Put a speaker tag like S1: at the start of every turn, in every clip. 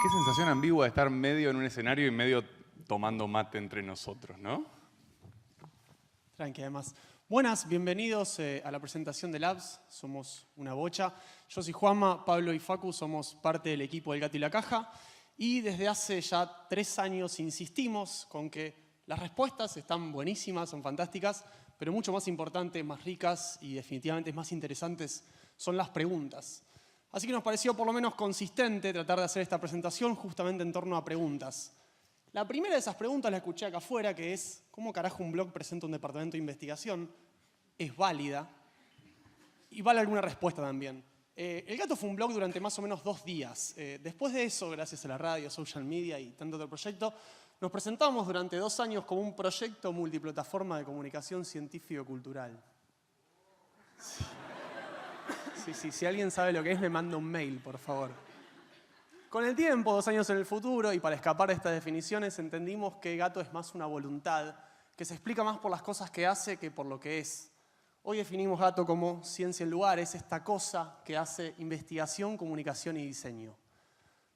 S1: Qué sensación ambigua de estar medio en un escenario y medio tomando mate entre nosotros, ¿no?
S2: Tranqui, además. Buenas, bienvenidos a la presentación de Labs. Somos una bocha. Yo soy Juanma, Pablo y Facu somos parte del equipo del Gato y la Caja. Y desde hace ya 3 años insistimos con que las respuestas están buenísimas, son fantásticas, pero mucho más importante, más ricas y definitivamente más interesantes son las preguntas. Así que nos pareció por lo menos consistente tratar de hacer esta presentación justamente en torno a preguntas. La primera de esas preguntas la escuché acá afuera, que es ¿cómo carajo un blog presenta un departamento de investigación? Es válida y vale alguna respuesta también. El Gato fue un blog durante más o menos 2 días. Después de eso, gracias a la radio, social media y tanto otro proyecto, nos presentamos durante 2 años como un proyecto multiplataforma de comunicación científico-cultural. Sí, si alguien sabe lo que es, me manda un mail, por favor. Con el tiempo, 2 años en el futuro, y para escapar de estas definiciones, entendimos que Gato es más una voluntad, que se explica más por las cosas que hace que por lo que es. Hoy definimos Gato como ciencia en lugar, es esta cosa que hace investigación, comunicación y diseño.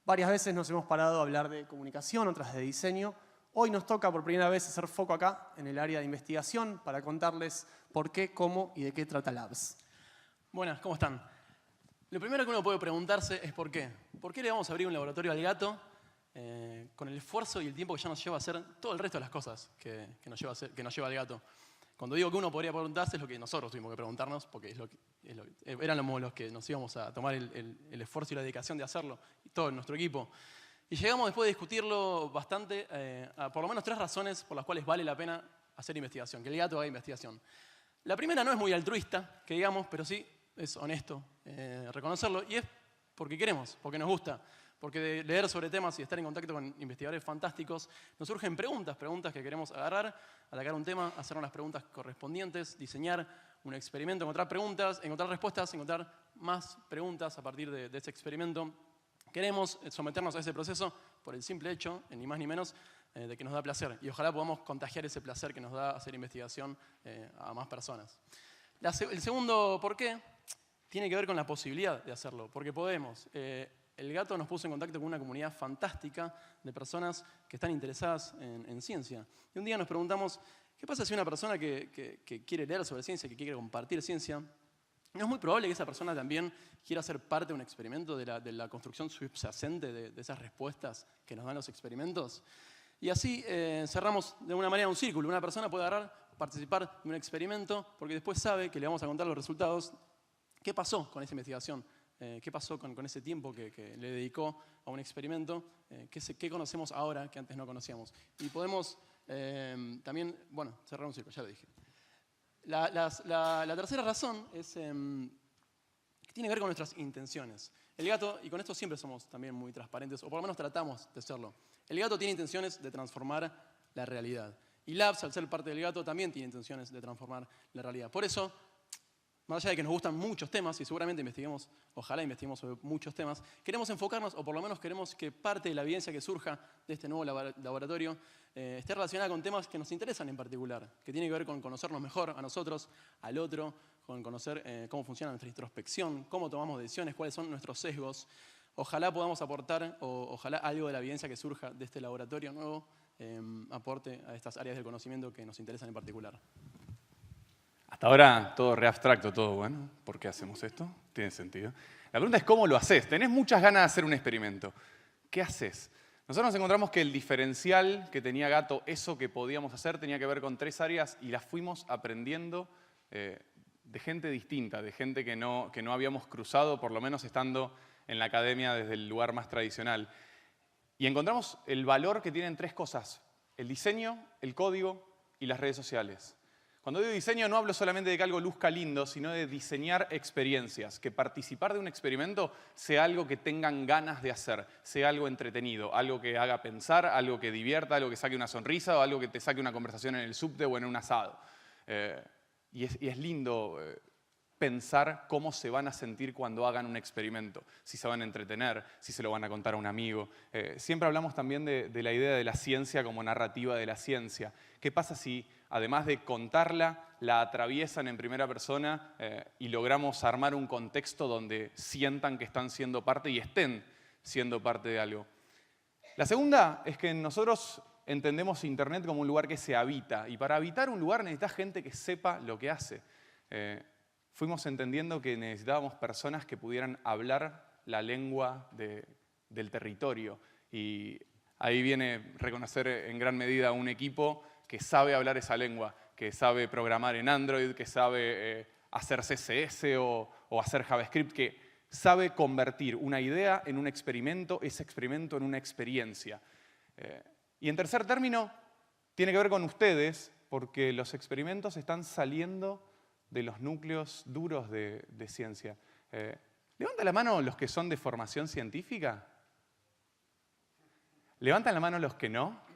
S2: Varias veces nos hemos parado a hablar de comunicación, otras de diseño. Hoy nos toca por primera vez hacer foco acá, en el área de investigación, para contarles por qué, cómo y de qué trata Labs.
S3: Buenas, ¿cómo están? Lo primero que uno puede preguntarse es ¿por qué? ¿Por qué le vamos a abrir un laboratorio al Gato con el esfuerzo y el tiempo que ya nos lleva a hacer todo el resto de las cosas que nos lleva al Gato? Cuando digo que uno podría preguntarse es lo que nosotros tuvimos que preguntarnos, porque éramos los que nos íbamos a tomar el esfuerzo y la dedicación de hacerlo, y todo nuestro equipo. Y llegamos después de discutirlo bastante a por lo menos 3 razones por las cuales vale la pena hacer investigación, que el Gato haga investigación. La primera no es muy altruista, que digamos, pero sí es honesto reconocerlo, y es porque queremos, porque nos gusta, porque de leer sobre temas y estar en contacto con investigadores fantásticos nos surgen preguntas que queremos agarrar, atacar un tema, hacernos las preguntas correspondientes, diseñar un experimento, encontrar preguntas, encontrar respuestas, encontrar más preguntas a partir de ese experimento. Queremos someternos a ese proceso por el simple hecho, ni más ni menos, de que nos da placer, y ojalá podamos contagiar ese placer que nos da hacer investigación a más personas. El segundo por qué tiene que ver con la posibilidad de hacerlo, porque podemos. El Gato nos puso en contacto con una comunidad fantástica de personas que están interesadas en ciencia. Y un día nos preguntamos, ¿qué pasa si una persona que quiere leer sobre ciencia, que quiere compartir ciencia, no es muy probable que esa persona también quiera ser parte de un experimento, de la construcción subyacente de esas respuestas que nos dan los experimentos? Y así cerramos de una manera un círculo. Una persona puede participar de un experimento porque después sabe que le vamos a contar los resultados. ¿Qué pasó con esa investigación? ¿Qué pasó con ese tiempo que le dedicó a un experimento? ¿Qué conocemos ahora que antes no conocíamos? Y podemos también, bueno, cerrar un círculo, ya lo dije. La tercera razón es que tiene que ver con nuestras intenciones. El Gato, y con esto siempre somos también muy transparentes, o por lo menos tratamos de serlo. El Gato tiene intenciones de transformar la realidad. Y Labs, al ser parte del Gato, también tiene intenciones de transformar la realidad. Por eso, más allá de que nos gustan muchos temas, y seguramente ojalá investiguemos sobre muchos temas, queremos enfocarnos, o por lo menos queremos que parte de la evidencia que surja de este nuevo laboratorio esté relacionada con temas que nos interesan en particular, que tiene que ver con conocernos mejor a nosotros, al otro, con conocer cómo funciona nuestra introspección, cómo tomamos decisiones, cuáles son nuestros sesgos. Ojalá podamos aportar, o ojalá algo de la evidencia que surja de este laboratorio nuevo aporte a estas áreas del conocimiento que nos interesan en particular.
S1: Hasta ahora todo re abstracto, todo bueno. ¿Por qué hacemos esto? Tiene sentido. La pregunta es ¿cómo lo haces? Tenés muchas ganas de hacer un experimento. ¿Qué haces? Nosotros nos encontramos que el diferencial que tenía Gato, eso que podíamos hacer, tenía que ver con 3 áreas y las fuimos aprendiendo de gente distinta, de gente que no habíamos cruzado, por lo menos estando en la academia desde el lugar más tradicional. Y encontramos el valor que tienen 3 cosas: el diseño, el código y las redes sociales. Cuando digo diseño no hablo solamente de que algo luzca lindo, sino de diseñar experiencias, que participar de un experimento sea algo que tengan ganas de hacer, sea algo entretenido, algo que haga pensar, algo que divierta, algo que saque una sonrisa o algo que te saque una conversación en el subte o en un asado. Y es lindo pensar cómo se van a sentir cuando hagan un experimento, si se van a entretener, si se lo van a contar a un amigo. Siempre hablamos también de la idea de la ciencia como narrativa de la ciencia. ¿Qué pasa si, además de contarla, la atraviesan en primera persona y logramos armar un contexto donde sientan que están siendo parte y estén siendo parte de algo? La segunda es que nosotros entendemos Internet como un lugar que se habita, y para habitar un lugar necesitas gente que sepa lo que hace. Fuimos entendiendo que necesitábamos personas que pudieran hablar la lengua del territorio, y ahí viene reconocer en gran medida un equipo que sabe hablar esa lengua, que sabe programar en Android, que sabe hacer CSS o hacer JavaScript, que sabe convertir una idea en un experimento, ese experimento en una experiencia. Y en tercer término, tiene que ver con ustedes, porque los experimentos están saliendo de los núcleos duros de ciencia. ¿Levantan la mano los que son de formación científica? ¿Levantan la mano los que no?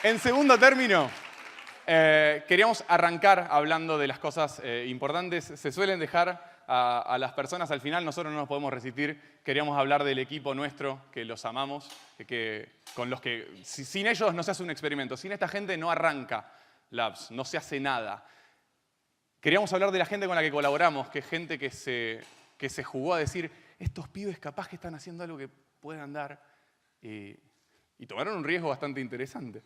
S1: En segundo término, queríamos arrancar hablando de las cosas importantes. Se suelen dejar a las personas al final, nosotros no nos podemos resistir. Queríamos hablar del equipo nuestro, que los amamos, con los que sin ellos no se hace un experimento. Sin esta gente no arranca Labs, no se hace nada. Queríamos hablar de la gente con la que colaboramos, que es gente que se jugó a decir, estos pibes capaz que están haciendo algo que puedan dar, y tomaron un riesgo bastante interesante.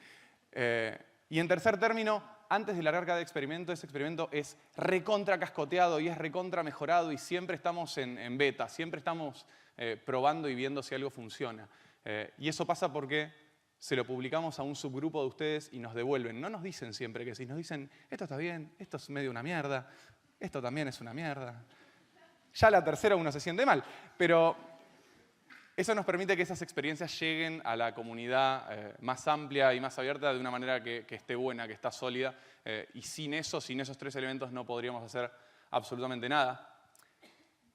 S1: Y en tercer término, antes de largar cada experimento, ese experimento es recontra cascoteado y es recontra mejorado, y siempre estamos en beta, siempre estamos probando y viendo si algo funciona. Y eso pasa porque se lo publicamos a un subgrupo de ustedes y nos devuelven. No nos dicen siempre que sí, nos dicen, esto está bien, esto es medio una mierda, esto también es una mierda. Ya la tercera uno se siente mal, pero eso nos permite que esas experiencias lleguen a la comunidad más amplia y más abierta de una manera que esté buena, que está sólida. Y sin eso, sin esos tres elementos, no podríamos hacer absolutamente nada.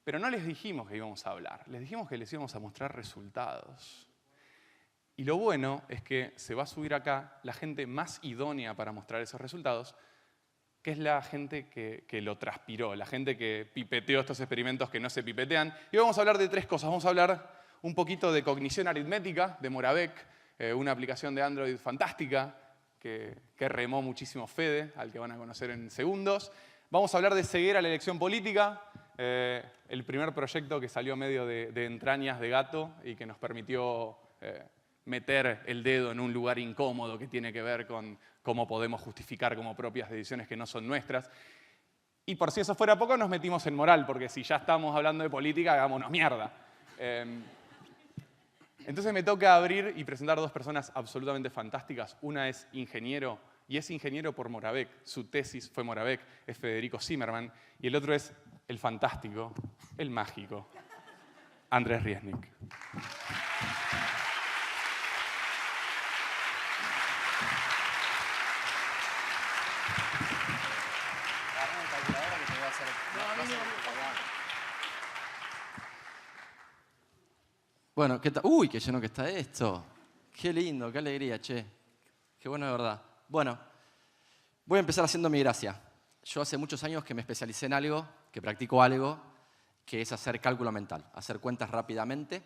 S1: Pero no les dijimos que íbamos a hablar, les dijimos que les íbamos a mostrar resultados. Y lo bueno es que se va a subir acá la gente más idónea para mostrar esos resultados, que es la gente que lo transpiró, la gente que pipeteó estos experimentos que no se pipetean. Y vamos a hablar de tres cosas. Vamos a hablar un poquito de cognición aritmética, de Moravec, una aplicación de Android fantástica que remó muchísimo Fede, al que van a conocer en segundos. Vamos a hablar de ceguera a la elección política, el primer proyecto que salió medio de entrañas de gato y que nos permitió meter el dedo en un lugar incómodo que tiene que ver con cómo podemos justificar como propias decisiones que no son nuestras. Y por si eso fuera poco, nos metimos en moral, porque si ya estamos hablando de política, hagámonos mierda. Entonces me toca abrir y presentar dos personas absolutamente fantásticas. Una es ingeniero, y es ingeniero por Moravec. Su tesis fue Moravec, es Federico Zimmermann. Y el otro es el fantástico, el mágico, Andrés Riesnik.
S4: Bueno, ¿qué tal? Uy, qué lleno que está esto. Qué lindo, qué alegría, che. Qué bueno de verdad. Bueno, voy a empezar haciendo mi gracia. Yo hace muchos años que me especialicé en algo, que practico algo, que es hacer cálculo mental, hacer cuentas rápidamente.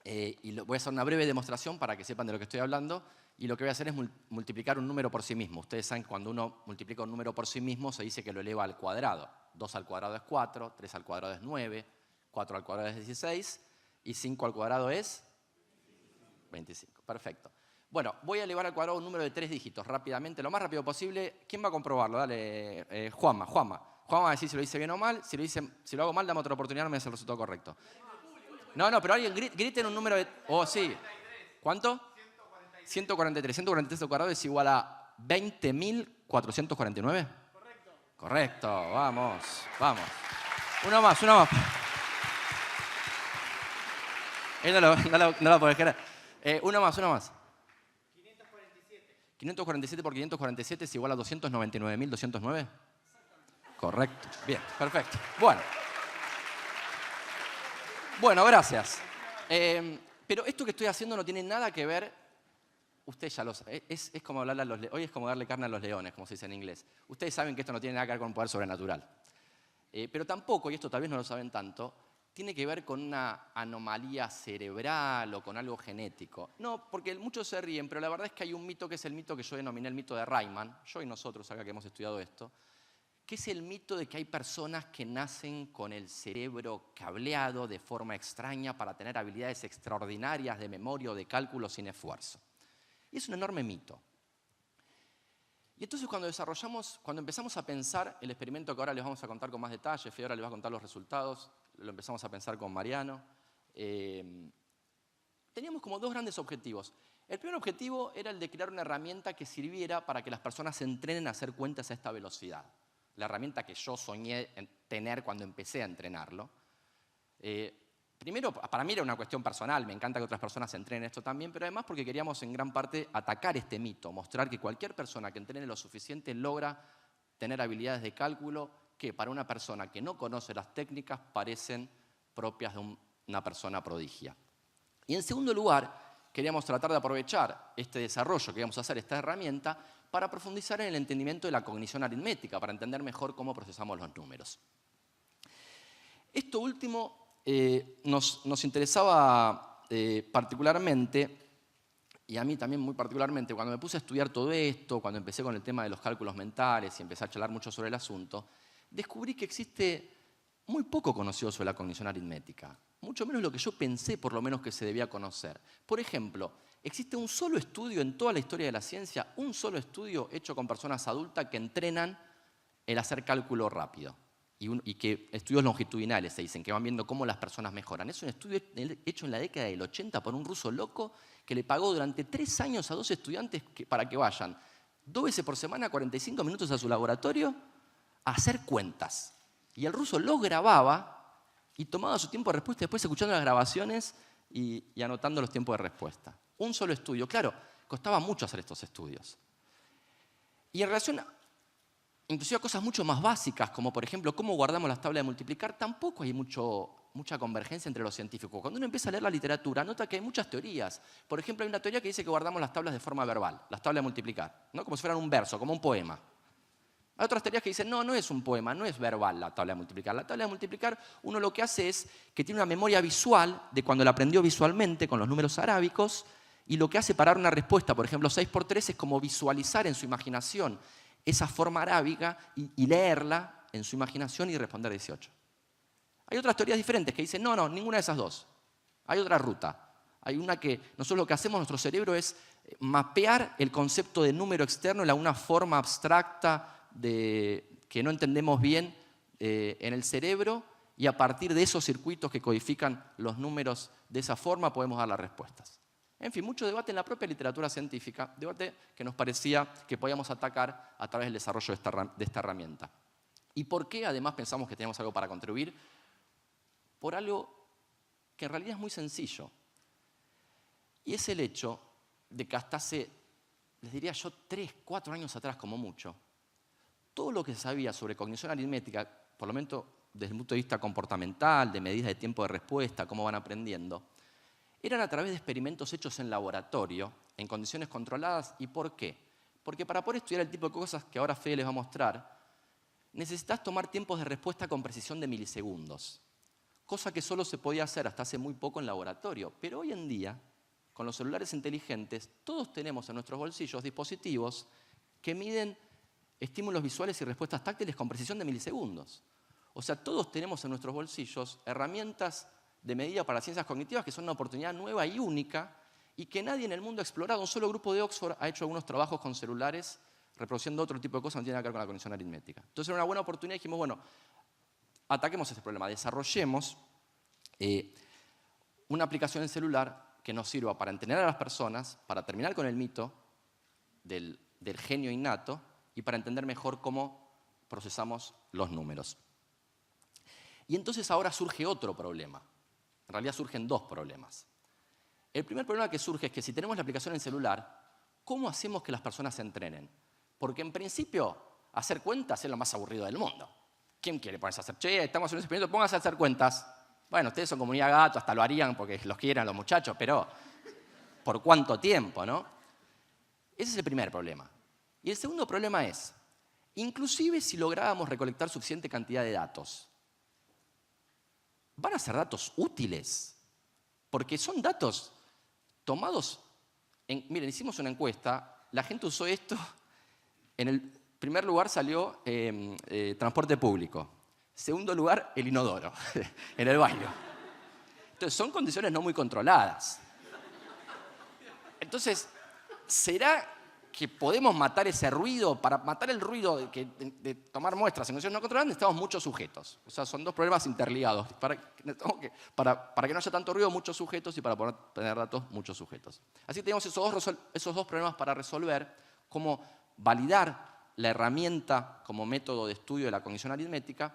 S4: Y voy a hacer una breve demostración para que sepan de lo que estoy hablando. Y lo que voy a hacer es multiplicar un número por sí mismo. Ustedes saben que cuando uno multiplica un número por sí mismo se dice que lo eleva al cuadrado. 2 al cuadrado es 4, 3 al cuadrado es 9, 4 al cuadrado es 16 y 5 al cuadrado es 25. Perfecto. Bueno, voy a elevar al cuadrado un número de 3 dígitos rápidamente, lo más rápido posible. ¿Quién va a comprobarlo? Dale, Juanma. Juanma va a decir si lo hice bien o mal. Si lo hago mal, dame otra oportunidad, no me hace el resultado correcto. No, pero alguien grite en un número de... Oh, sí. ¿Cuánto? 143. 143 al cuadrado es igual a 20.449. Correcto, vamos. Uno más. No lo podés creer. Uno más. 547 por 547 es igual a 299.209. Correcto. Bien, perfecto. Bueno, gracias. Pero esto que estoy haciendo no tiene nada que ver. Ustedes ya lo saben. Es como hablarle a los leones. Hoy es como darle carne a los leones, como se dice en inglés. Ustedes saben que esto no tiene nada que ver con un poder sobrenatural. Pero tampoco, y esto tal vez no lo saben tanto, tiene que ver con una anomalía cerebral o con algo genético. No, porque muchos se ríen, pero la verdad es que hay un mito que es el mito que yo denominé el mito de Rayman, yo y nosotros acá que hemos estudiado esto, que es el mito de que hay personas que nacen con el cerebro cableado de forma extraña para tener habilidades extraordinarias de memoria o de cálculo sin esfuerzo. Y es un enorme mito. Y entonces cuando empezamos a pensar el experimento que ahora les vamos a contar con más detalle, Fede ahora les va a contar los resultados, lo empezamos a pensar con Mariano, teníamos como dos grandes objetivos. El primer objetivo era el de crear una herramienta que sirviera para que las personas se entrenen a hacer cuentas a esta velocidad. La herramienta que yo soñé tener cuando empecé a entrenarlo. Primero, para mí era una cuestión personal, me encanta que otras personas entrenen esto también, pero además porque queríamos en gran parte atacar este mito, mostrar que cualquier persona que entrene lo suficiente logra tener habilidades de cálculo que para una persona que no conoce las técnicas parecen propias de una persona prodigia. Y en segundo lugar, queríamos tratar de aprovechar este desarrollo que íbamos a hacer, esta herramienta, para profundizar en el entendimiento de la cognición aritmética, para entender mejor cómo procesamos los números. Esto último nos interesaba particularmente, y a mí también muy particularmente, cuando me puse a estudiar todo esto, cuando empecé con el tema de los cálculos mentales y empecé a charlar mucho sobre el asunto, descubrí que existe muy poco conocido sobre la cognición aritmética. Mucho menos lo que yo pensé, por lo menos, que se debía conocer. Por ejemplo, existe un solo estudio en toda la historia de la ciencia, un solo estudio hecho con personas adultas que entrenan el hacer cálculo rápido. Y que estudios longitudinales se dicen, que van viendo cómo las personas mejoran. Es un estudio hecho en la década del 80 por un ruso loco que le pagó durante 3 años a 2 estudiantes para que vayan 2 veces por semana, 45 minutos a su laboratorio, a hacer cuentas. Y el ruso lo grababa y tomaba su tiempo de respuesta, después escuchando las grabaciones y anotando los tiempos de respuesta. Un solo estudio. Claro, costaba mucho hacer estos estudios. Y en relación inclusive a cosas mucho más básicas, como por ejemplo cómo guardamos las tablas de multiplicar, tampoco hay mucha convergencia entre los científicos. Cuando uno empieza a leer la literatura, nota que hay muchas teorías. Por ejemplo, hay una teoría que dice que guardamos las tablas de forma verbal, las tablas de multiplicar, ¿no? Como si fueran un verso, como un poema. Hay otras teorías que dicen, no es un poema, no es verbal la tabla de multiplicar. La tabla de multiplicar, uno lo que hace es que tiene una memoria visual de cuando la aprendió visualmente con los números arábicos, y lo que hace para dar una respuesta, por ejemplo, 6 por 3, es como visualizar en su imaginación esa forma arábiga y leerla en su imaginación y responder 18. Hay otras teorías diferentes que dicen, no, ninguna de esas dos. Hay otra ruta. Hay una que nosotros lo que hacemos en nuestro cerebro es mapear el concepto de número externo en una forma abstracta que no entendemos bien en el cerebro, y a partir de esos circuitos que codifican los números de esa forma podemos dar las respuestas. En fin, mucho debate en la propia literatura científica, debate que nos parecía que podíamos atacar a través del desarrollo de esta herramienta. ¿Y por qué además pensamos que teníamos algo para contribuir? Por algo que en realidad es muy sencillo. Y es el hecho de que hasta hace, les diría yo, 3, 4 años atrás como mucho, todo lo que se sabía sobre cognición aritmética, por lo menos desde el punto de vista comportamental, de medidas de tiempo de respuesta, cómo van aprendiendo, eran a través de experimentos hechos en laboratorio, en condiciones controladas. ¿Y por qué? Porque para poder estudiar el tipo de cosas que ahora Fede les va a mostrar, necesitas tomar tiempos de respuesta con precisión de milisegundos, cosa que solo se podía hacer hasta hace muy poco en laboratorio. Pero hoy en día, con los celulares inteligentes, todos tenemos en nuestros bolsillos dispositivos que miden estímulos visuales y respuestas táctiles con precisión de milisegundos. O sea, todos tenemos en nuestros bolsillos herramientas de medida para las ciencias cognitivas que son una oportunidad nueva y única, y que nadie en el mundo ha explorado. Un solo grupo de Oxford ha hecho algunos trabajos con celulares reproduciendo otro tipo de cosas que no tienen que ver con la cognición aritmética. Entonces era una buena oportunidad y dijimos, bueno, ataquemos este problema, desarrollemos una aplicación en celular que nos sirva para entrenar a las personas, para terminar con el mito del genio innato y para entender mejor cómo procesamos los números. Y entonces ahora surge otro problema. En realidad surgen 2 problemas. El primer problema que surge es que si tenemos la aplicación en celular, ¿cómo hacemos que las personas se entrenen? Porque en principio, hacer cuentas es lo más aburrido del mundo. ¿Quién quiere ponerse a hacer? Che, estamos haciendo un experimento, pónganse a hacer cuentas. Bueno, ustedes son comunidad gato, hasta lo harían porque los quieren los muchachos, pero ¿por cuánto tiempo, no? Ese es el primer problema. Y el segundo problema es, inclusive si lográbamos recolectar suficiente cantidad de datos, van a ser datos útiles, porque son datos tomados. Miren, hicimos una encuesta, la gente usó esto en primer lugar salió transporte público. Segundo lugar, el inodoro, en el baño. Entonces, son condiciones no muy controladas. Entonces, ¿será que podemos matar ese ruido? Para matar el ruido de tomar muestras en condiciones no controladas necesitamos muchos sujetos. O sea, son dos problemas interligados. Para que no haya tanto ruido, muchos sujetos, y para poder tener datos, muchos sujetos. Así que tenemos esos dos problemas para resolver, cómo validar la herramienta como método de estudio de la cognición aritmética.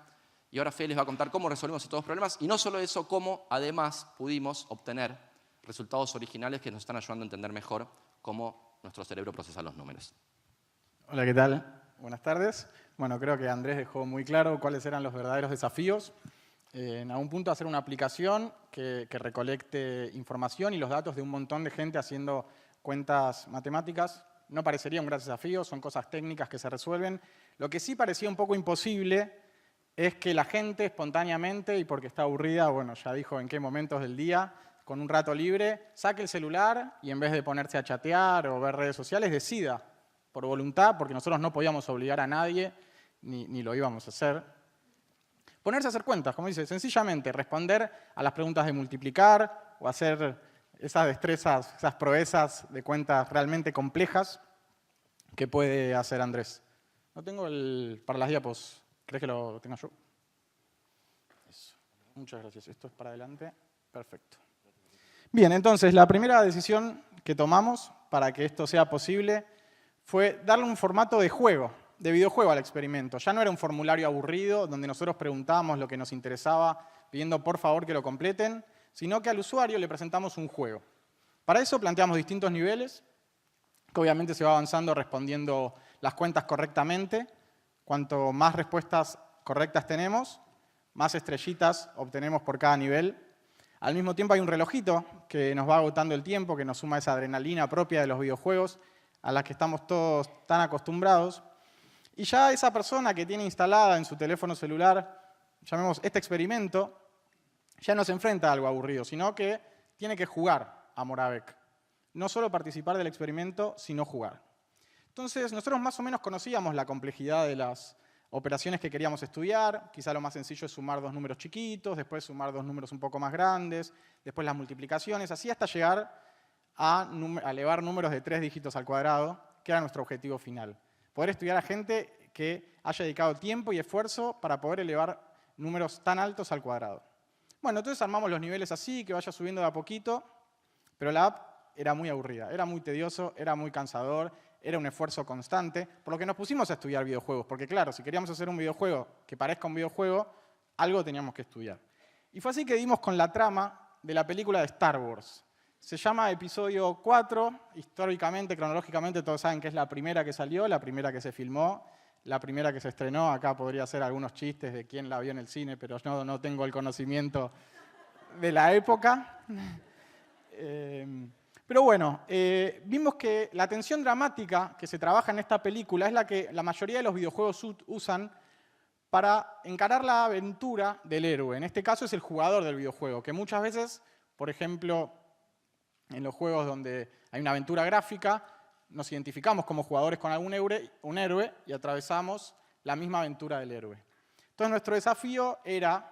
S4: Y ahora Fede les va a contar cómo resolvimos estos dos problemas. Y no solo eso, cómo además pudimos obtener resultados originales que nos están ayudando a entender mejor cómo nuestro cerebro procesa los números.
S5: Hola, ¿qué tal? Buenas tardes. Bueno, creo que Andrés dejó muy claro cuáles eran los verdaderos desafíos. En algún punto hacer una aplicación que recolecte información y los datos de un montón de gente haciendo cuentas matemáticas. No parecería un gran desafío, son cosas técnicas que se resuelven. Lo que sí parecía un poco imposible es que la gente espontáneamente, y porque está aburrida, bueno, ya dijo en qué momentos del día, con un rato libre, saque el celular y en vez de ponerse a chatear o ver redes sociales, decida por voluntad, porque nosotros no podíamos obligar a nadie, ni lo íbamos a hacer. Ponerse a hacer cuentas, como dice, sencillamente responder a las preguntas de multiplicar o hacer esas destrezas, esas proezas de cuentas realmente complejas que puede hacer Andrés. No tengo para las diapos. ¿Crees que lo tenga yo? Eso. Muchas gracias. Esto es para adelante. Perfecto. Bien, entonces la primera decisión que tomamos para que esto sea posible fue darle un formato de juego, de videojuego al experimento. Ya no era un formulario aburrido donde nosotros preguntábamos lo que nos interesaba pidiendo por favor que lo completen, sino que al usuario le presentamos un juego. Para eso planteamos distintos niveles, que obviamente se va avanzando respondiendo las cuentas correctamente. Cuanto más respuestas correctas tenemos, más estrellitas obtenemos por cada nivel. Al mismo tiempo hay un relojito que nos va agotando el tiempo, que nos suma esa adrenalina propia de los videojuegos a la que estamos todos tan acostumbrados. Y ya esa persona que tiene instalada en su teléfono celular, llamemos este experimento, ya no se enfrenta a algo aburrido, sino que tiene que jugar a Moravec. No solo participar del experimento, sino jugar. Entonces, nosotros más o menos conocíamos la complejidad de las operaciones que queríamos estudiar. Quizá lo más sencillo es sumar dos números chiquitos, después sumar dos números un poco más grandes, después las multiplicaciones, así hasta llegar a elevar números de 3 dígitos al cuadrado, que era nuestro objetivo final. Poder estudiar a gente que haya dedicado tiempo y esfuerzo para poder elevar números tan altos al cuadrado. Bueno, entonces armamos los niveles así, que vaya subiendo de a poquito, pero la app era muy aburrida, era muy tedioso, era muy cansador, era un esfuerzo constante, por lo que nos pusimos a estudiar videojuegos, porque claro, si queríamos hacer un videojuego que parezca un videojuego, algo teníamos que estudiar. Y fue así que dimos con la trama de la película de Star Wars. Se llama Episodio 4, históricamente, cronológicamente, todos saben que es la primera que salió, la primera que se filmó, la primera que se estrenó. Acá podría hacer algunos chistes de quién la vio en el cine, pero no tengo el conocimiento de la época. Pero bueno, vimos que la tensión dramática que se trabaja en esta película es la que la mayoría de los videojuegos usan para encarar la aventura del héroe. En este caso es el jugador del videojuego, que muchas veces, por ejemplo, en los juegos donde hay una aventura gráfica, nos identificamos como jugadores con un héroe y atravesamos la misma aventura del héroe. Entonces nuestro desafío era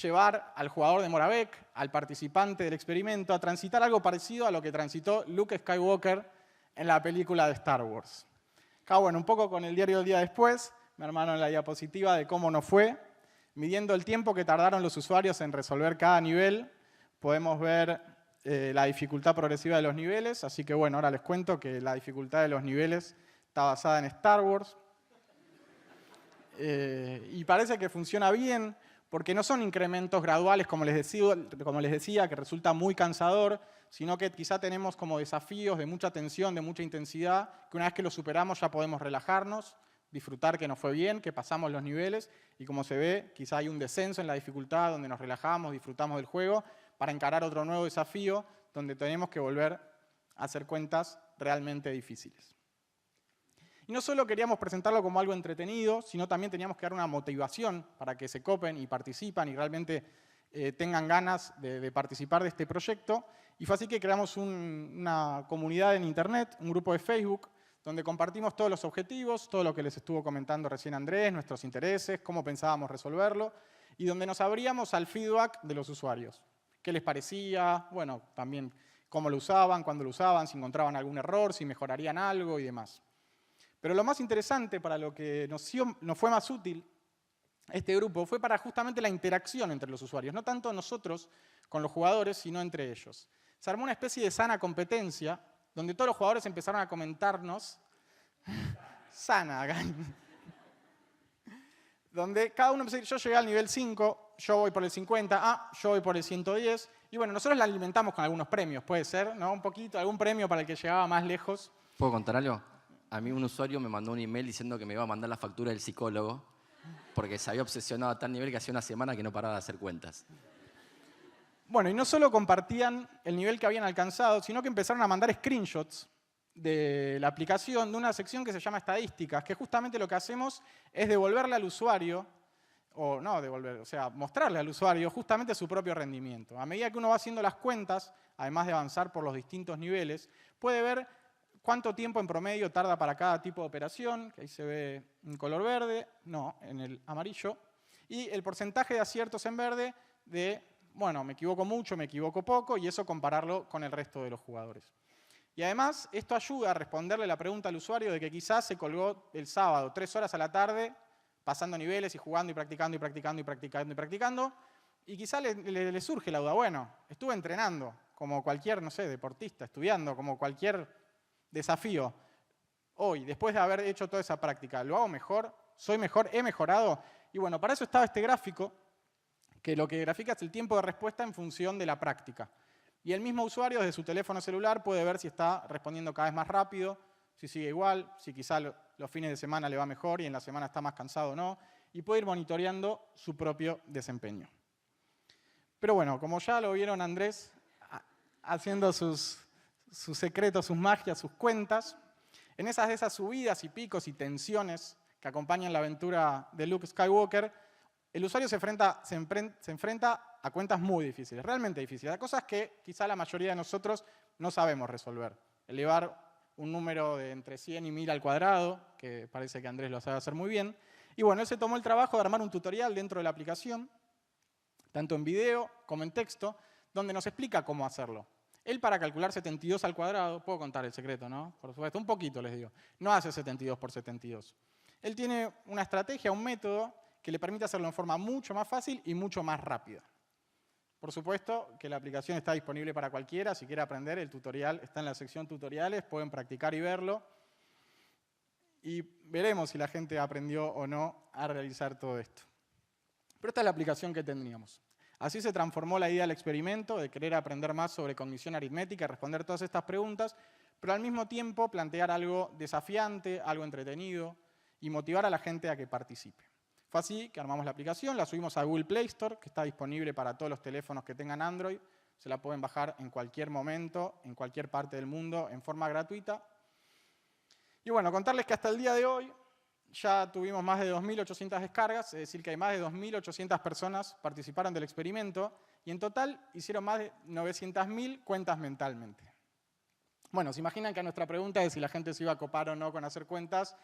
S5: llevar al jugador de Moravec, al participante del experimento, a transitar algo parecido a lo que transitó Luke Skywalker en la película de Star Wars. Acá, bueno, un poco con el diario del día después, me armaron la diapositiva de cómo nos fue. Midiendo el tiempo que tardaron los usuarios en resolver cada nivel, podemos ver la dificultad progresiva de los niveles. Así que, bueno, ahora les cuento que la dificultad de los niveles está basada en Star Wars. Y parece que funciona bien, porque no son incrementos graduales, como les decía, que resulta muy cansador, sino que quizá tenemos como desafíos de mucha tensión, de mucha intensidad, que una vez que los superamos ya podemos relajarnos, disfrutar que nos fue bien, que pasamos los niveles, y como se ve, quizá hay un descenso en la dificultad donde nos relajamos, disfrutamos del juego, para encarar otro nuevo desafío donde tenemos que volver a hacer cuentas realmente difíciles. Y no solo queríamos presentarlo como algo entretenido, sino también teníamos que dar una motivación para que se copen y participan y realmente tengan ganas de participar de este proyecto. Y fue así que creamos una comunidad en Internet, un grupo de Facebook, donde compartimos todos los objetivos, todo lo que les estuvo comentando recién Andrés, nuestros intereses, cómo pensábamos resolverlo, y donde nos abríamos al feedback de los usuarios. ¿Qué les parecía? Bueno, también cómo lo usaban, cuándo lo usaban, si encontraban algún error, si mejorarían algo y demás. Pero lo más interesante, para lo que nos fue más útil este grupo, fue para justamente la interacción entre los usuarios. No tanto nosotros con los jugadores, sino entre ellos. Se armó una especie de sana competencia, donde todos los jugadores empezaron a comentarnos, sana, donde cada uno empezó a decir, yo llegué al nivel 5, yo voy por el 50, yo voy por el 110, y bueno, nosotros la alimentamos con algunos premios, puede ser, ¿no? Un poquito, algún premio para el que llegaba más lejos.
S4: ¿Puedo contar algo? A mí un usuario me mandó un email diciendo que me iba a mandar la factura del psicólogo porque se había obsesionado a tal nivel que hacía una semana que no paraba de hacer cuentas.
S5: Bueno, y no solo compartían el nivel que habían alcanzado, sino que empezaron a mandar screenshots de la aplicación de una sección que se llama estadísticas, que justamente lo que hacemos es devolverle al usuario, o no devolver, o sea, mostrarle al usuario justamente su propio rendimiento. A medida que uno va haciendo las cuentas, además de avanzar por los distintos niveles, puede ver cuánto tiempo en promedio tarda para cada tipo de operación, que ahí se ve en color verde, no, en el amarillo, y el porcentaje de aciertos en verde de, bueno, me equivoco mucho, me equivoco poco, y eso compararlo con el resto de los jugadores. Y además, esto ayuda a responderle la pregunta al usuario de que quizás se colgó el sábado 3 horas a la tarde, pasando niveles y jugando y practicando y practicando y practicando y practicando, y quizás le surge la duda, bueno, estuve entrenando como cualquier, no sé, deportista, estudiando como cualquier desafío. Hoy, después de haber hecho toda esa práctica, ¿lo hago mejor? ¿Soy mejor? ¿He mejorado? Y bueno, para eso estaba este gráfico, que lo que grafica es el tiempo de respuesta en función de la práctica. Y el mismo usuario desde su teléfono celular puede ver si está respondiendo cada vez más rápido, si sigue igual, si quizá los fines de semana le va mejor y en la semana está más cansado o no, y puede ir monitoreando su propio desempeño. Pero bueno, como ya lo vieron Andrés haciendo sus secretos, sus magias, sus cuentas, en esas subidas y picos y tensiones que acompañan la aventura de Luke Skywalker, el usuario se enfrenta a cuentas muy difíciles, realmente difíciles, a cosas que quizá la mayoría de nosotros no sabemos resolver. Elevar un número de entre 100 y 1000 al cuadrado, que parece que Andrés lo sabe hacer muy bien. Y bueno, él se tomó el trabajo de armar un tutorial dentro de la aplicación, tanto en video como en texto, donde nos explica cómo hacerlo. Él, para calcular 72 al cuadrado, puedo contar el secreto, ¿no? Por supuesto, un poquito les digo, no hace 72 por 72. Él tiene una estrategia, un método que le permite hacerlo en forma mucho más fácil y mucho más rápida. Por supuesto que la aplicación está disponible para cualquiera, si quiere aprender, el tutorial está en la sección tutoriales, pueden practicar y verlo. Y veremos si la gente aprendió o no a realizar todo esto. Pero esta es la aplicación que tendríamos. Así se transformó la idea del experimento, de querer aprender más sobre cognición aritmética, responder todas estas preguntas, pero al mismo tiempo plantear algo desafiante, algo entretenido y motivar a la gente a que participe. Fue así que armamos la aplicación, la subimos a Google Play Store, que está disponible para todos los teléfonos que tengan Android. Se la pueden bajar en cualquier momento, en cualquier parte del mundo, en forma gratuita. Y bueno, contarles que hasta el día de hoy ya tuvimos más de 2.800 descargas, es decir, que hay más de 2.800 personas participaron del experimento y en total hicieron más de 900.000 cuentas mentalmente. Bueno, se imaginan que a nuestra pregunta de si la gente se iba a copar o no con hacer cuentas,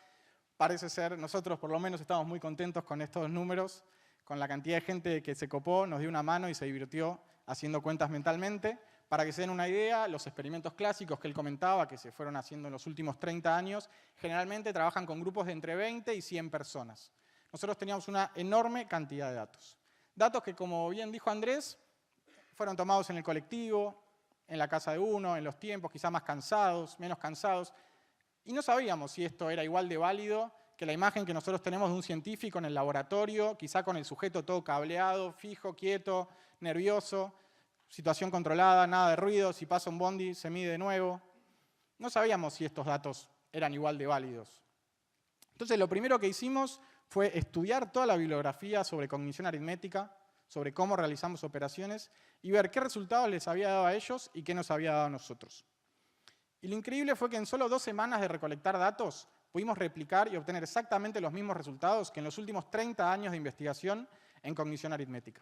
S5: parece ser, nosotros por lo menos estamos muy contentos con estos números, con la cantidad de gente que se copó, nos dio una mano y se divirtió haciendo cuentas mentalmente. Para que se den una idea, los experimentos clásicos que él comentaba, que se fueron haciendo en los últimos 30 años, generalmente trabajan con grupos de entre 20 y 100 personas. Nosotros teníamos una enorme cantidad de datos. Datos que, como bien dijo Andrés, fueron tomados en el colectivo, en la casa de uno, en los tiempos, quizá más cansados, menos cansados. Y no sabíamos si esto era igual de válido que la imagen que nosotros tenemos de un científico en el laboratorio, quizá con el sujeto todo cableado, fijo, quieto, nervioso, situación controlada, nada de ruido, si pasa un bondi se mide de nuevo. No sabíamos si estos datos eran igual de válidos. Entonces lo primero que hicimos fue estudiar toda la bibliografía sobre cognición aritmética, sobre cómo realizamos operaciones y ver qué resultados les había dado a ellos y qué nos había dado a nosotros. Y lo increíble fue que en solo 2 semanas de recolectar datos pudimos replicar y obtener exactamente los mismos resultados que en los últimos 30 años de investigación en cognición aritmética.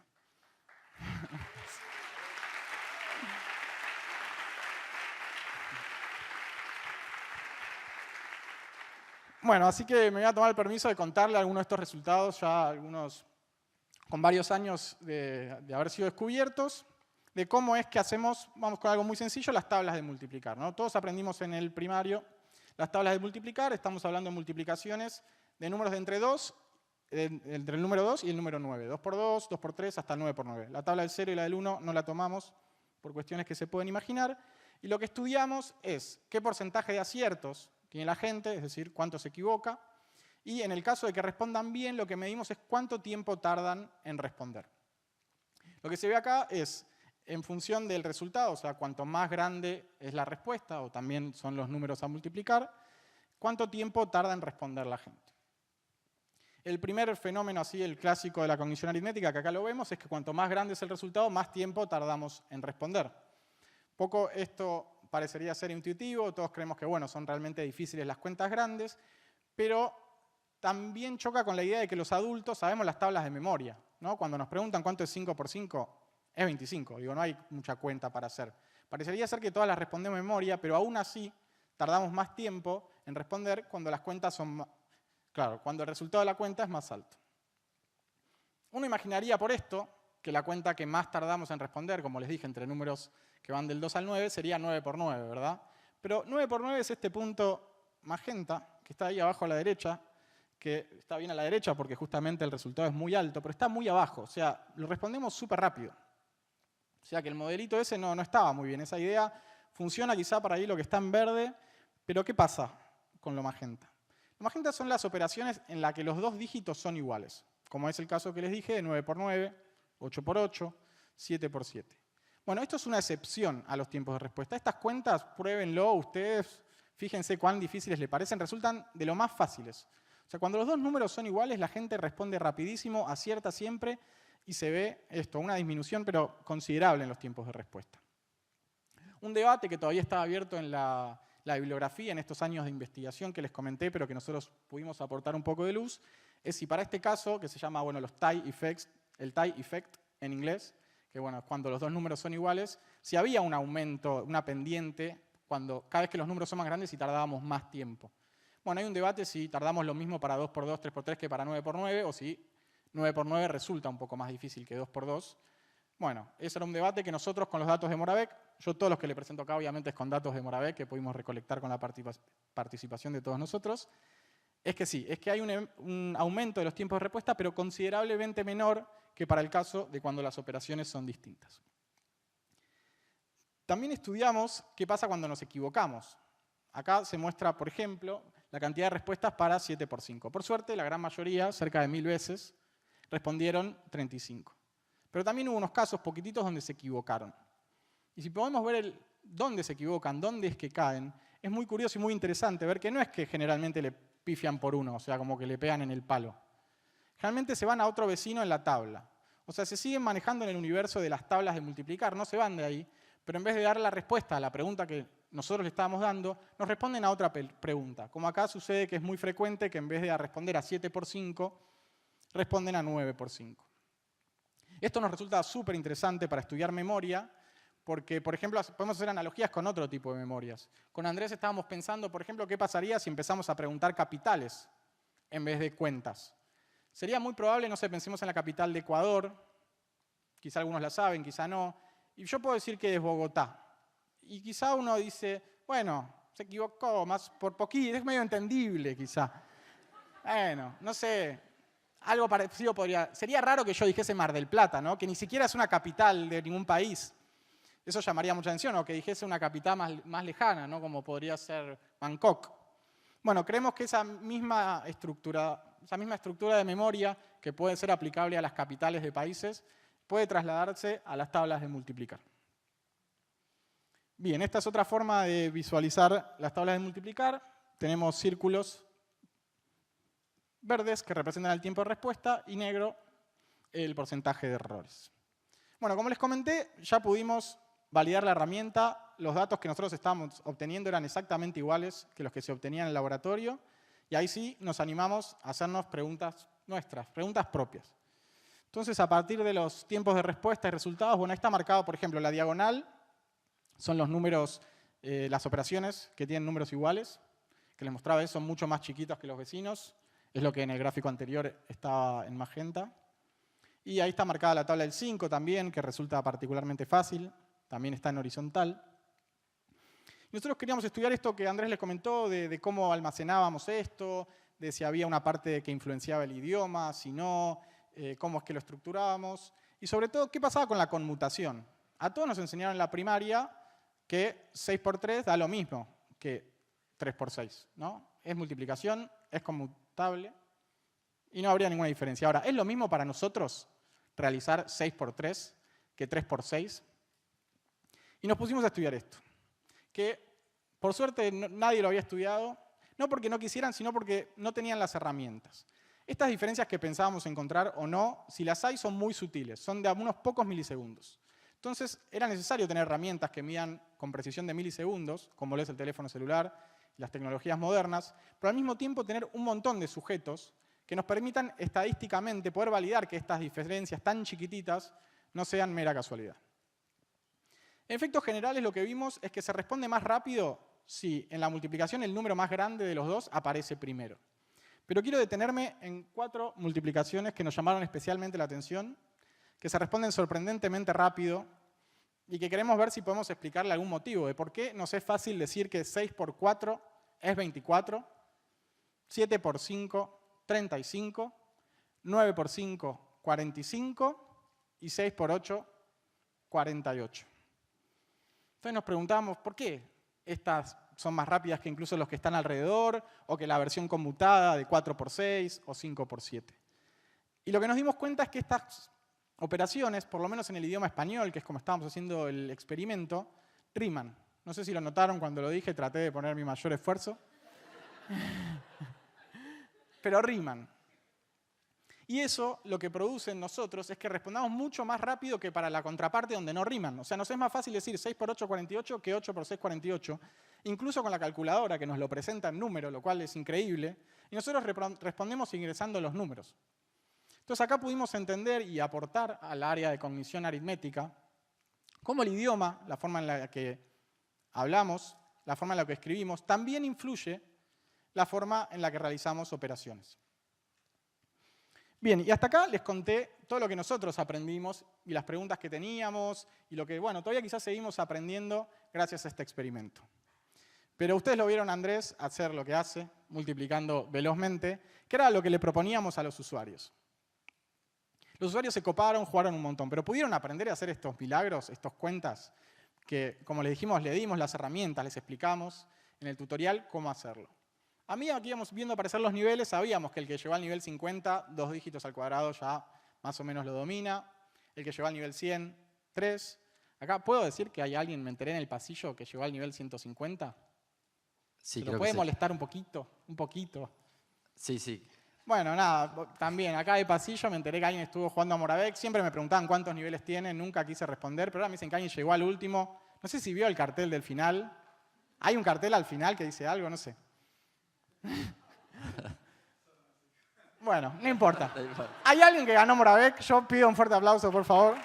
S5: Bueno, así que me voy a tomar el permiso de contarle algunos de estos resultados, ya algunos con varios años de haber sido descubiertos, de cómo es que hacemos, vamos con algo muy sencillo, las tablas de multiplicar, ¿no? Todos aprendimos en el primario las tablas de multiplicar, estamos hablando de multiplicaciones de números de entre 2, entre el número 2 y el número 9. 2 por 2, 2 por 3, hasta 9 por 9. La tabla del 0 y la del 1 no la tomamos por cuestiones que se pueden imaginar. Y lo que estudiamos es qué porcentaje de aciertos tiene la gente, es decir, cuánto se equivoca. Y en el caso de que respondan bien, lo que medimos es cuánto tiempo tardan en responder. Lo que se ve acá es, en función del resultado, o sea, cuanto más grande es la respuesta, o también son los números a multiplicar, cuánto tiempo tarda en responder la gente. El primer fenómeno, así, el clásico de la cognición aritmética, que acá lo vemos, es que cuanto más grande es el resultado, más tiempo tardamos en responder. Poco esto parecería ser intuitivo, todos creemos que, bueno, son realmente difíciles las cuentas grandes, pero también choca con la idea de que los adultos sabemos las tablas de memoria, ¿no? Cuando nos preguntan cuánto es 5 por 5, es 25. Digo, no hay mucha cuenta para hacer. Parecería ser que todas las respondemos de memoria, pero aún así tardamos más tiempo en responder cuando las cuentas son, claro, cuando el resultado de la cuenta es más alto. Uno imaginaría por esto que la cuenta que más tardamos en responder, como les dije, entre números que van del 2 al 9, sería 9 por 9, ¿verdad? Pero 9 por 9 es este punto magenta, que está ahí abajo a la derecha, que está bien a la derecha porque justamente el resultado es muy alto, pero está muy abajo, o sea, lo respondemos súper rápido. O sea que el modelito ese no estaba muy bien. Esa idea funciona quizá para ahí lo que está en verde, pero ¿qué pasa con lo magenta? Lo magenta son las operaciones en las que los dos dígitos son iguales, como es el caso que les dije de 9 por 9, 8 por 8, 7 por 7. Bueno, esto es una excepción a los tiempos de respuesta. Estas cuentas, pruébenlo ustedes, fíjense cuán difíciles les parecen, resultan de lo más fáciles. O sea, cuando los dos números son iguales, la gente responde rapidísimo, acierta siempre, y se ve esto, una disminución pero considerable en los tiempos de respuesta. Un debate que todavía está abierto en la bibliografía, en estos años de investigación que les comenté, pero que nosotros pudimos aportar un poco de luz, es si para este caso, que se llama, bueno, los tie effects, el tie effect en inglés, que bueno, cuando los dos números son iguales, si había un aumento, una pendiente, cada vez que los números son más grandes y tardábamos más tiempo. Bueno, hay un debate si tardamos lo mismo para 2 por 2, 3 por 3 que para 9 por 9, o si 9 por 9 resulta un poco más difícil que 2 por 2. Bueno, ese era un debate que nosotros con los datos de Moravec, yo todos los que le presento acá obviamente es con datos de Moravec que pudimos recolectar con la participación de todos nosotros, es que sí, es que hay un aumento de los tiempos de respuesta, pero considerablemente menor que para el caso de cuando las operaciones son distintas. También estudiamos qué pasa cuando nos equivocamos. Acá se muestra, por ejemplo, la cantidad de respuestas para 7 por 5. Por suerte, la gran mayoría, cerca de 1000 veces, respondieron 35. Pero también hubo unos casos poquititos donde se equivocaron. Y si podemos ver dónde se equivocan, dónde es que caen, es muy curioso y muy interesante ver que no es que generalmente le pifian por uno, o sea, como que le pegan en el palo. Generalmente se van a otro vecino en la tabla. O sea, se siguen manejando en el universo de las tablas de multiplicar, no se van de ahí, pero en vez de dar la respuesta a la pregunta que nosotros le estábamos dando, nos responden a otra pregunta. Como acá sucede que es muy frecuente que en vez de responder a 7 por 5, responden a 9 por 5. Esto nos resulta súper interesante para estudiar memoria, porque, por ejemplo, podemos hacer analogías con otro tipo de memorias. Con Andrés estábamos pensando, por ejemplo, qué pasaría si empezamos a preguntar capitales en vez de cuentas. Sería muy probable, no sé, pensemos en la capital de Ecuador, quizá algunos la saben, quizá no, y yo puedo decir que es Bogotá. Y quizá uno dice, bueno, se equivocó, más por poquito, es medio entendible quizá. Bueno, no sé, algo parecido sería raro que yo dijese Mar del Plata, ¿no? Que ni siquiera es una capital de ningún país. Eso llamaría mucha atención, o que dijese una capital más lejana, ¿no? Como podría ser Bangkok. Bueno, creemos que esa misma estructura de memoria, que puede ser aplicable a las capitales de países, puede trasladarse a las tablas de multiplicar. Bien, esta es otra forma de visualizar las tablas de multiplicar. Tenemos círculos verdes que representan el tiempo de respuesta y negro el porcentaje de errores. Bueno, como les comenté, ya pudimos validar la herramienta. Los datos que nosotros estábamos obteniendo eran exactamente iguales que los que se obtenían en el laboratorio. Y ahí sí nos animamos a hacernos preguntas nuestras, preguntas propias. Entonces, a partir de los tiempos de respuesta y resultados, bueno, ahí está marcado, por ejemplo, la diagonal. Son los números, las operaciones que tienen números iguales. que les mostraba son mucho más chiquitos que los vecinos. Es lo que en el gráfico anterior estaba en magenta. Y ahí está marcada la tabla del 5 también, que resulta particularmente fácil. También está en horizontal. Nosotros queríamos estudiar esto que Andrés les comentó, de cómo almacenábamos esto, de si había una parte que influenciaba el idioma, si no, cómo es que lo estructurábamos. Y sobre todo, qué pasaba con la conmutación. A todos nos enseñaron en la primaria que 6 por 3 da lo mismo que 3 por 6, ¿no? Es multiplicación, es conmutable y no habría ninguna diferencia. Ahora, ¿es lo mismo para nosotros realizar 6 por 3 que 3 por 6? Y nos pusimos a estudiar esto, que por suerte nadie lo había estudiado, no porque no quisieran, sino porque no tenían las herramientas. Estas diferencias que pensábamos encontrar o no, si las hay, son muy sutiles, son de unos pocos milisegundos. Entonces, era necesario tener herramientas que midan con precisión de milisegundos, como lo es el teléfono celular y las tecnologías modernas, pero al mismo tiempo tener un montón de sujetos que nos permitan estadísticamente poder validar que estas diferencias tan chiquititas no sean mera casualidad. En efectos generales, lo que vimos es que se responde más rápido si en la multiplicación el número más grande de los dos aparece primero. Pero quiero detenerme en 4 multiplicaciones que nos llamaron especialmente la atención, que se responden sorprendentemente rápido y que queremos ver si podemos explicarle algún motivo de por qué nos es fácil decir que 6 por 4 es 24, 7 por 5, 35, 9 por 5, 45 y 6 por 8, 48. Entonces nos preguntamos, ¿por qué estas son más rápidas que incluso los que están alrededor o que la versión conmutada de 4 por 6 o 5 por 7? Y lo que nos dimos cuenta es que estas operaciones, por lo menos en el idioma español, que es como estábamos haciendo el experimento, riman. No sé si lo notaron cuando lo dije, traté de poner mi mayor esfuerzo. Pero riman. Y eso lo que produce en nosotros es que respondamos mucho más rápido que para la contraparte donde no riman. O sea, nos es más fácil decir 6 por 8, 48 que 8 por 6, 48, incluso con la calculadora que nos lo presenta en número, lo cual es increíble. Y nosotros respondemos ingresando los números. Entonces acá pudimos entender y aportar al área de cognición aritmética cómo el idioma, la forma en la que hablamos, la forma en la que escribimos, también influye la forma en la que realizamos operaciones. Bien, y hasta acá les conté todo lo que nosotros aprendimos y las preguntas que teníamos y lo que, bueno, todavía quizás seguimos aprendiendo gracias a este experimento. Pero ustedes lo vieron a Andrés hacer lo que hace, multiplicando velozmente, que era lo que le proponíamos a los usuarios. Los usuarios se coparon, jugaron un montón, pero pudieron aprender a hacer estos milagros, estos cuentas, que, como les dijimos, le dimos las herramientas, les explicamos en el tutorial cómo hacerlo. A medida que íbamos viendo aparecer los niveles, sabíamos que el que llegó al nivel 50, 2 dígitos al cuadrado ya más o menos lo domina. El que llegó al nivel 100, 3. Acá, ¿puedo decir que hay alguien, me enteré en el pasillo, que llegó al nivel 150?
S4: Sí,
S5: ¿Se
S4: creo
S5: lo
S4: que
S5: puede
S4: sí.
S5: molestar un poquito? Un poquito.
S4: Sí, sí.
S5: Bueno, nada, también acá de pasillo me enteré que alguien estuvo jugando a Moravec. Siempre me preguntaban cuántos niveles tiene, nunca quise responder, pero ahora me dicen que alguien llegó al último. No sé si vio el cartel del final. ¿Hay un cartel al final que dice algo? No sé. Bueno, no importa. ¿Hay alguien que ganó Moravec? Yo pido un fuerte aplauso, por favor.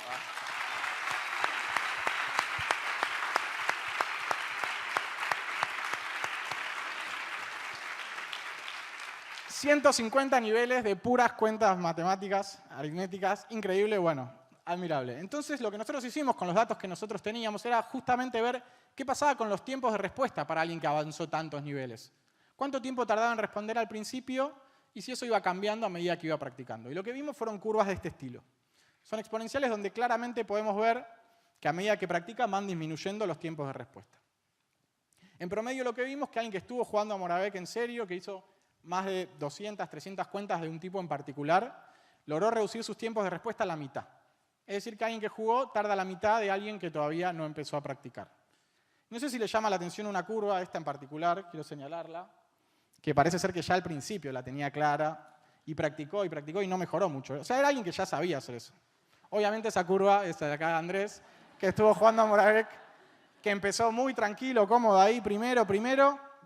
S5: ...150 niveles de puras cuentas matemáticas, aritméticas, increíble, bueno, admirable. Entonces, lo que nosotros hicimos con los datos que nosotros teníamos era justamente ver qué pasaba con los tiempos de respuesta para alguien que avanzó tantos niveles. ¿Cuánto tiempo tardaba en responder al principio? Y si eso iba cambiando a medida que iba practicando. Y lo que vimos fueron curvas de este estilo. Son exponenciales donde claramente podemos ver que a medida que practica van disminuyendo los tiempos de respuesta. En promedio lo que vimos es que alguien que estuvo jugando a Moravec en serio, que hizo más de 200, 300 cuentas de un tipo en particular, logró reducir sus tiempos de respuesta a la mitad. Es decir, que alguien que jugó tarda la mitad de alguien que todavía no empezó a practicar. No sé si le llama la atención una curva, esta en particular, quiero señalarla, que parece ser que ya al principio la tenía clara y practicó y no mejoró mucho. O sea, era alguien que ya sabía hacer eso. Obviamente esa curva, esta de acá de Andrés, que estuvo jugando a Moravec, que empezó muy tranquilo, cómodo ahí, primero,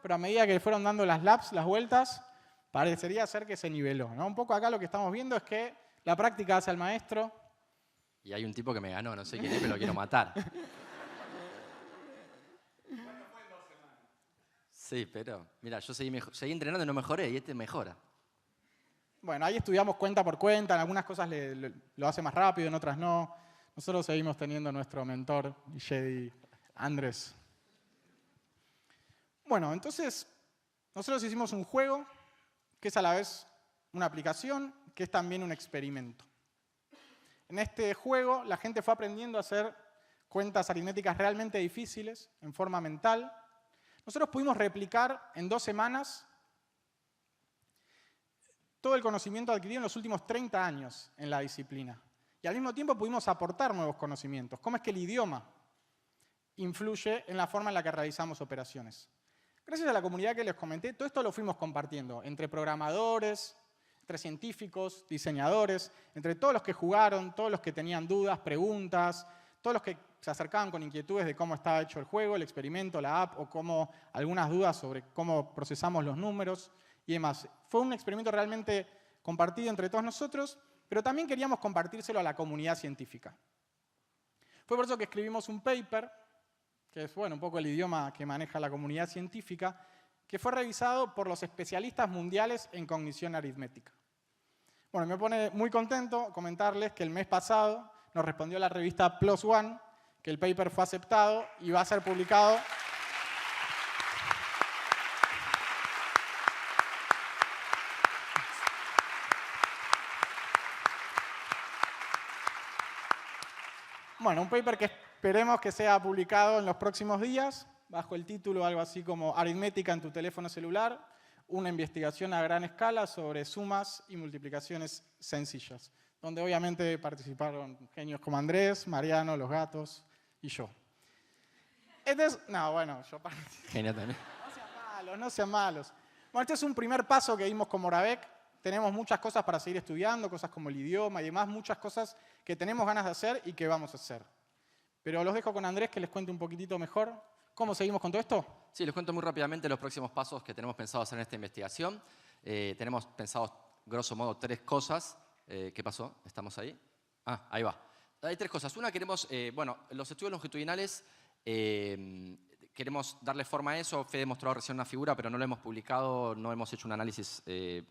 S5: pero a medida que fueron dando las laps, las vueltas, parecería ser que se niveló, ¿no? Un poco acá lo que estamos viendo es que la práctica hace al maestro.
S4: Y hay un tipo que me ganó, no sé quién es, pero lo quiero matar. Sí, pero mira, yo seguí entrenando y no mejoré, y este mejora.
S5: Bueno, ahí estudiamos cuenta por cuenta, en algunas cosas lo hace más rápido, en otras no. Nosotros seguimos teniendo nuestro mentor y Jedi Andrés. Bueno, entonces, nosotros hicimos un juego que es a la vez una aplicación, que es también un experimento. En este juego, la gente fue aprendiendo a hacer cuentas aritméticas realmente difíciles, en forma mental. Nosotros pudimos replicar en 2 semanas todo el conocimiento adquirido en los últimos 30 años en la disciplina. Y al mismo tiempo pudimos aportar nuevos conocimientos. ¿Cómo es que el idioma influye en la forma en la que realizamos operaciones? Gracias a la comunidad que les comenté, todo esto lo fuimos compartiendo entre programadores, entre científicos, diseñadores, entre todos los que jugaron, todos los que tenían dudas, preguntas, todos los que se acercaban con inquietudes de cómo estaba hecho el juego, el experimento, la app, o algunas dudas sobre cómo procesamos los números y demás. Fue un experimento realmente compartido entre todos nosotros, pero también queríamos compartírselo a la comunidad científica. Fue por eso que escribimos un paper, que es un poco el idioma que maneja la comunidad científica, que fue revisado por los especialistas mundiales en cognición aritmética. Bueno, me pone muy contento comentarles que el mes pasado nos respondió la revista PLOS ONE, que el paper fue aceptado y va a ser publicado. Bueno, un paper que esperemos que sea publicado en los próximos días, bajo el título algo así como Aritmética en tu teléfono celular, una investigación a gran escala sobre sumas y multiplicaciones sencillas, donde obviamente participaron genios como Andrés, Mariano, los gatos y yo. Yo participé.
S4: Genial también.
S5: No sean malos. Bueno, este es un primer paso que dimos con Moravec. Tenemos muchas cosas para seguir estudiando, cosas como el idioma y demás, muchas cosas que tenemos ganas de hacer y que vamos a hacer. Pero los dejo con Andrés que les cuente un poquitito mejor. ¿Cómo seguimos con todo esto?
S4: Sí, les cuento muy rápidamente los próximos pasos que tenemos pensado hacer en esta investigación. Tenemos pensado, grosso modo, 3 cosas. ¿Qué pasó? ¿Estamos ahí? Ah, ahí va. Hay 3 cosas. Una, queremos, los estudios longitudinales, queremos darle forma a eso. Fede mostró recién una figura, pero no lo hemos publicado, no hemos hecho un análisis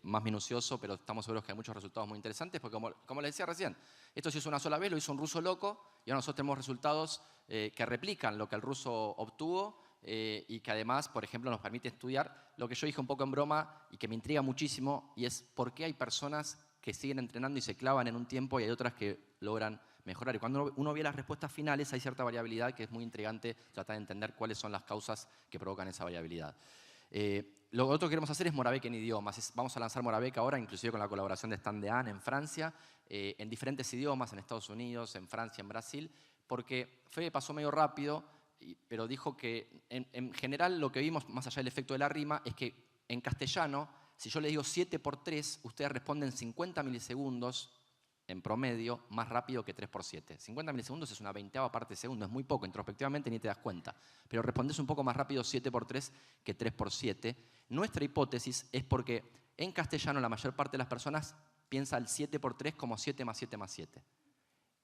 S4: más minucioso, pero estamos seguros que hay muchos resultados muy interesantes, porque como les decía recién, esto se hizo una sola vez, lo hizo un ruso loco, y ahora nosotros tenemos resultados que replican lo que el ruso obtuvo y que además, por ejemplo, nos permite estudiar lo que yo dije un poco en broma y que me intriga muchísimo, y es por qué hay personas que siguen entrenando y se clavan en un tiempo y hay otras que logran mejorar. Y cuando uno ve las respuestas finales hay cierta variabilidad que es muy intrigante tratar de entender cuáles son las causas que provocan esa variabilidad. Lo otro que queremos hacer es Moravec en idiomas. Vamos a lanzar Moravec ahora, inclusive con la colaboración de Stan Dehaene en Francia, en diferentes idiomas, en Estados Unidos, en Francia, en Brasil, porque Fede pasó medio rápido, pero dijo que en general lo que vimos, más allá del efecto de la rima, es que en castellano, si yo le digo 7 por 3, ustedes responden 50 milisegundos en promedio más rápido que 3 por 7. 50 milisegundos es una 20ª parte de segundo, es muy poco, introspectivamente ni te das cuenta. Pero respondés un poco más rápido 7 por 3 que 3 por 7. Nuestra hipótesis es porque en castellano la mayor parte de las personas piensa el 7 por 3 como 7 más 7 más 7.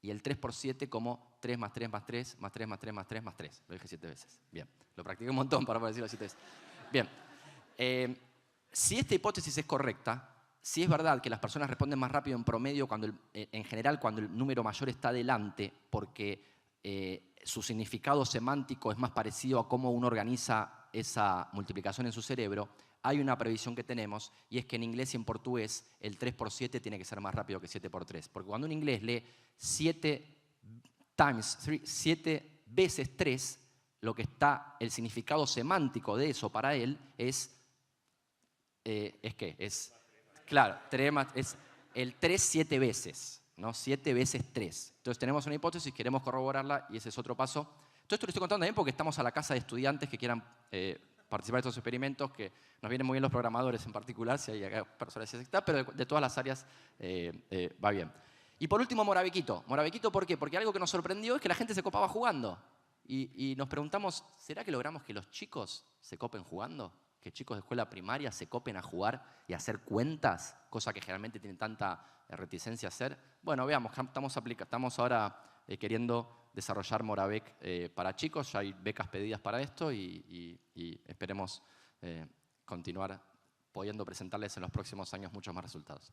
S4: Y el 3 por 7 como 3 más 3 más 3 más 3 más 3 más 3 más 3. Lo dije 7 veces. Bien, lo practiqué un montón para poder decirlo 7 veces. Bien, si esta hipótesis es correcta, si es verdad que las personas responden más rápido en promedio, en general cuando el número mayor está delante, porque su significado semántico es más parecido a cómo uno organiza esa multiplicación en su cerebro, hay una previsión que tenemos, y es que en inglés y en portugués el 3 por 7 tiene que ser más rápido que 7 por 3. Porque cuando un inglés lee 7 veces 3, lo que está, el significado semántico de eso para él es claro, es el 3 7 veces, ¿no? 7 veces 3. Entonces tenemos una hipótesis, queremos corroborarla y ese es otro paso. Todo esto lo estoy contando también porque estamos a la casa de estudiantes que quieran participar de estos experimentos, que nos vienen muy bien los programadores en particular, si hay acá personas que están, pero de todas las áreas va bien. Y por último, Moravequito. ¿Moravequito por qué? Porque algo que nos sorprendió es que la gente se copaba jugando. Y nos preguntamos, ¿será que logramos que los chicos se copen jugando? Que chicos de escuela primaria se copen a jugar y a hacer cuentas, cosa que generalmente tienen tanta reticencia a hacer. Bueno, veamos, estamos ahora queriendo desarrollar Moravec para chicos, ya hay becas pedidas para esto y esperemos continuar pudiendo presentarles en los próximos años muchos más resultados.